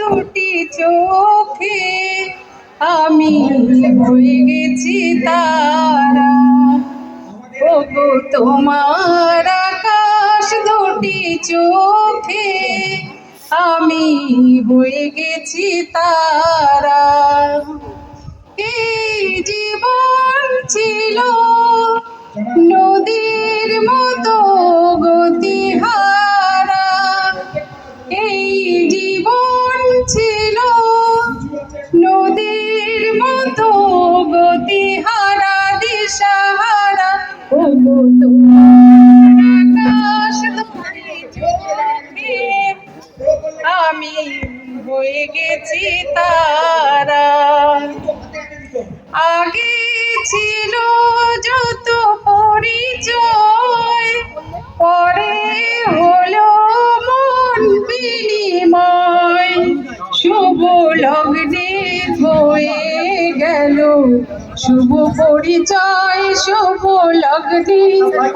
দুটি চোখে আমি হয়ে গেছি তারা। ওগো তোমার আকাশ দুটি চোখে আমি হয়ে গেছি তারা। এই জীবন ছিল নদীর মতো গতিহারা, এই জীবন ছিল নদীর মতো গতিহারা দিশাহারা। ওগো তোমার আকাশ দুটি চোখে আমি হয়ে গেছি তারা। আগে ছিল যত পরিচয়, পরে হলো মন বিনিময়। শুভ লগ্নে হয়ে গেল শুভ পরিচয়, শুভ লগ্নে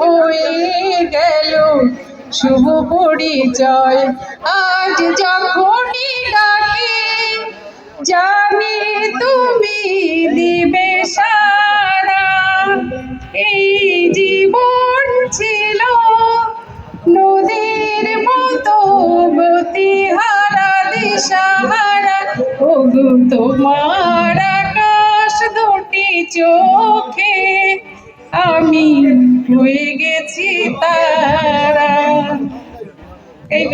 হয়ে গেল শুভ পরিচয়। আজ যখনই ডাকে জানি তুমি দিবে সারা। এই জীবন ছিল নদীর মতো গতিহারা দিশাহারা। ওগো তোমার আকাশ দুটি চোখে আমি হয়ে গেছি তারা। এই